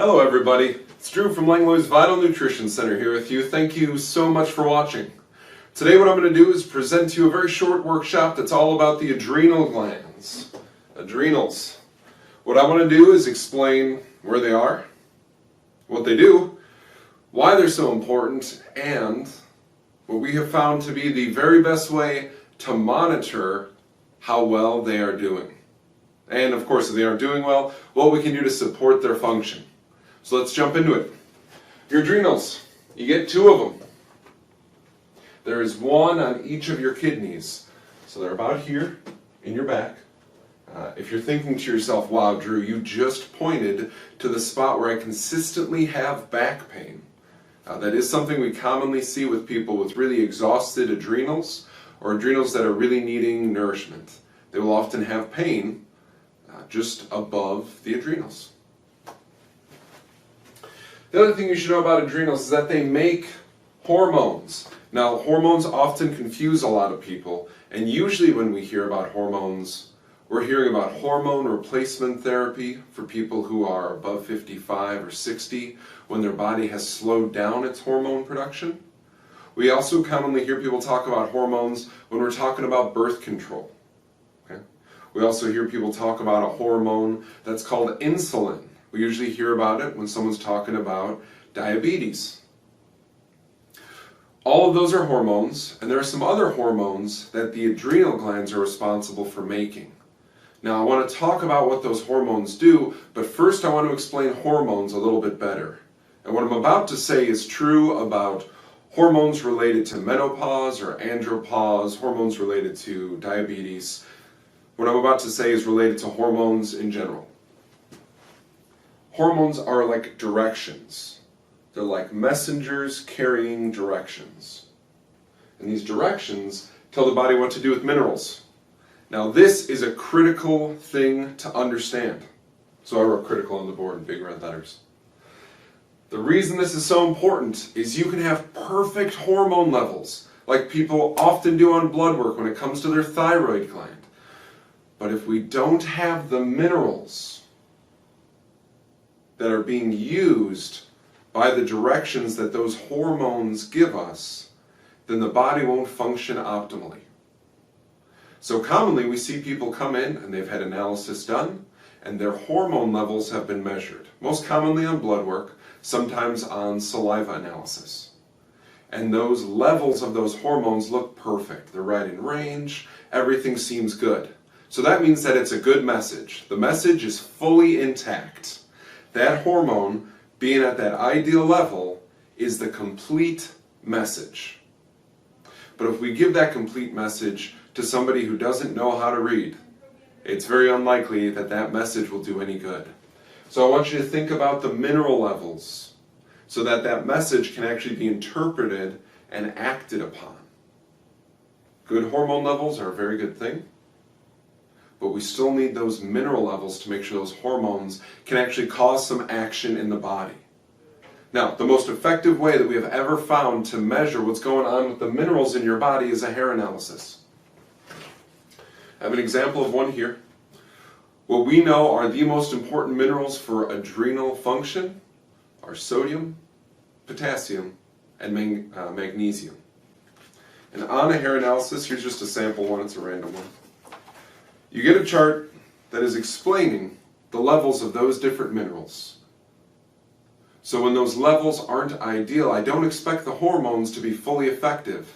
Hello everybody, it's Drew from Langlois Vital Nutrition Center here with you. Thank you so much for watching. Today what I'm going to do is present to you a very short workshop that's all about the adrenal glands. Adrenals. What I want to do is explain where they are, what they do, why they're so important, and what we have found to be the very best way to monitor how well they are doing. And of course, if they aren't doing well, what we can do to support their function. So let's jump into it. Your adrenals, you get two of them. There is one on each of your kidneys. So they're about here in your back. If you're thinking to yourself, wow, Drew, you just pointed to the spot where I consistently have back pain. That is something we commonly see with people with really exhausted adrenals or adrenals that are really needing nourishment. They will often have pain just above the adrenals. The other thing you should know about adrenals is that they make hormones. Now, hormones often confuse a lot of people, and usually when we hear about hormones, we're hearing about hormone replacement therapy for people who are above 55 or 60 when their body has slowed down its hormone production. We also commonly hear people talk about hormones when we're talking about birth control. Okay? We also hear people talk about a hormone that's called insulin. We usually hear about it when someone's talking about diabetes. All of those are hormones, and there are some other hormones that the adrenal glands are responsible for making. Now, I want to talk about what those hormones do, but first I want to explain hormones a little bit better. And what I'm about to say is true about hormones related to menopause or andropause, hormones related to diabetes. What I'm about to say is related to hormones in general. Hormones are like directions. They're like messengers carrying directions. And these directions tell the body what to do with minerals. Now this is a critical thing to understand. So I wrote critical on the board in big red letters. The reason this is so important is you can have perfect hormone levels, like people often do on blood work when it comes to their thyroid gland. But if we don't have the minerals that are being used by the directions that those hormones give us, then the body won't function optimally. So commonly we see people come in and they've had analysis done and their hormone levels have been measured. Most commonly on blood work, sometimes on saliva analysis. And those levels of those hormones look perfect. They're right in range, everything seems good. So that means that it's a good message. The message is fully intact. That hormone being at that ideal level is the complete message. But if we give that complete message to somebody who doesn't know how to read, it's very unlikely that that message will do any good. So I want you to think about the mineral levels so that that message can actually be interpreted and acted upon. Good hormone levels are a very good thing, but we still need those mineral levels to make sure those hormones can actually cause some action in the body. Now, the most effective way that we have ever found to measure what's going on with the minerals in your body is a hair analysis. I have an example of one here. What we know are the most important minerals for adrenal function are sodium, potassium, and magnesium. And on a hair analysis, here's just a sample one, it's a random one. You get a chart that is explaining the levels of those different minerals. So when those levels aren't ideal, I don't expect the hormones to be fully effective.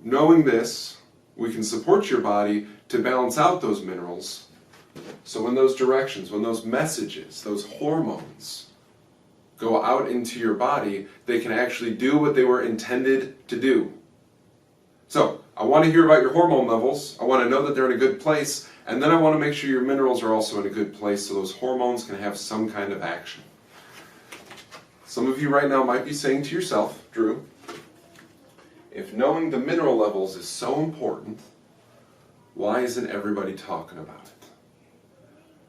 Knowing this, we can support your body to balance out those minerals. So when those directions, when those messages, those hormones go out into your body, they can actually do what they were intended to do. So, I want to hear about your hormone levels, I want to know that they're in a good place, and then I want to make sure your minerals are also in a good place so those hormones can have some kind of action. Some of you right now might be saying to yourself, Drew, if knowing the mineral levels is so important, why isn't everybody talking about it?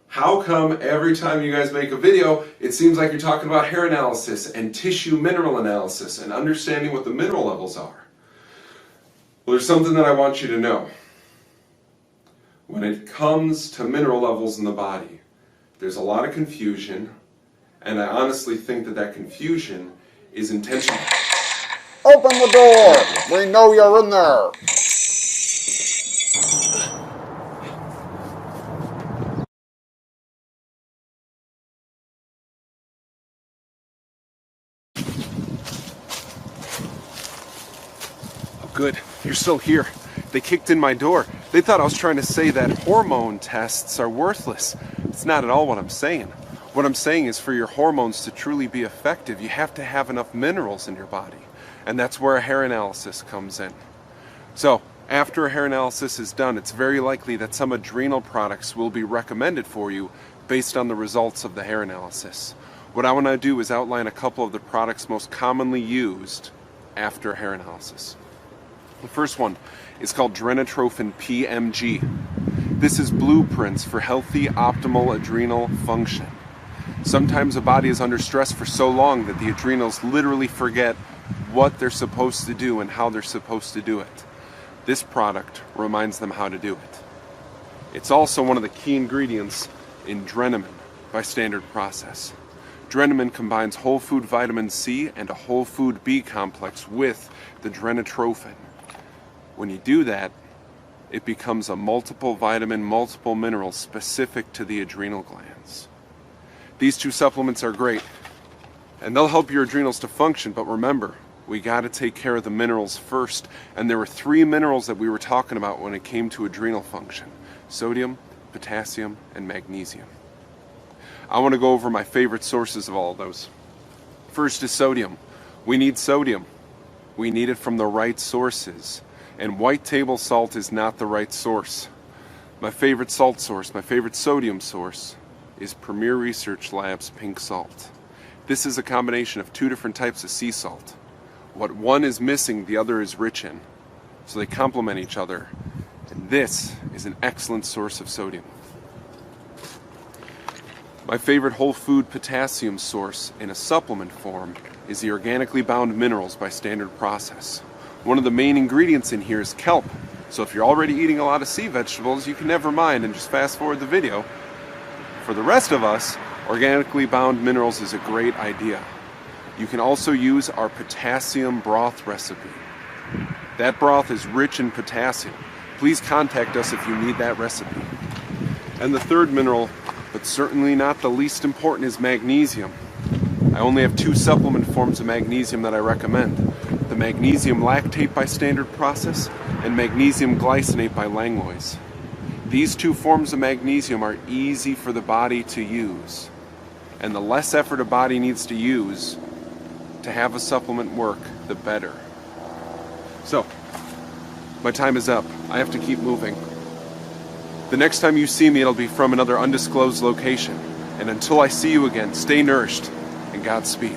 How come every time you guys make a video, it seems like you're talking about hair analysis and tissue mineral analysis and understanding what the mineral levels are? Well, there's something that I want you to know. When it comes to mineral levels in the body, there's a lot of confusion And I honestly think that that confusion is intentional. Open the door! We know you're in there! Oh, good. You're still here. They kicked in my door. They thought I was trying to say that hormone tests are worthless. It's not at all what I'm saying. What I'm saying is for your hormones to truly be effective, you have to have enough minerals in your body. And that's where a hair analysis comes in. So, after a hair analysis is done, it's very likely that some adrenal products will be recommended for you based on the results of the hair analysis. What I want to do is outline a couple of the products most commonly used after a hair analysis. The first one is called Drenatrophin PMG. This is blueprints for healthy, optimal adrenal function. Sometimes a body is under stress for so long that the adrenals literally forget what they're supposed to do and how they're supposed to do it. This product reminds them how to do it. It's also one of the key ingredients in Adrenal by Standard Process. Adrenal combines whole food vitamin C and a whole food B complex with the Drenatrophin. When you do that, it becomes a multiple vitamin, multiple minerals specific to the adrenal glands. These two supplements are great, and they'll help your adrenals to function, but remember, we got to take care of the minerals first, and there were 3 minerals that we were talking about when it came to adrenal function: sodium, potassium, and magnesium. I want to go over my favorite sources of all of those. First is sodium. We need sodium. We need it from the right sources. And white table salt is not the right source. My favorite salt source, my favorite sodium source, is Premier Research Labs pink salt. This is a combination of 2 different types of sea salt. What one is missing, the other is rich in. So they complement each other. And this is an excellent source of sodium. My favorite whole food potassium source in a supplement form is the Organically Bound Minerals by Standard Process. One of the main ingredients in here is kelp. So if you're already eating a lot of sea vegetables, you can never mind and just fast forward the video. For the rest of us, Organically Bound Minerals is a great idea. You can also use our potassium broth recipe. That broth is rich in potassium. Please contact us if you need that recipe. And the third mineral, but certainly not the least important, is magnesium. I only have 2 supplement forms of magnesium that I recommend: the magnesium lactate by Standard Process and magnesium glycinate by Langlois. These 2 forms of magnesium are easy for the body to use, and the less effort a body needs to use to have a supplement work, the better. So, my time is up. I have to keep moving. The next time you see me, it'll be from another undisclosed location. And until I see you again, stay nourished and Godspeed.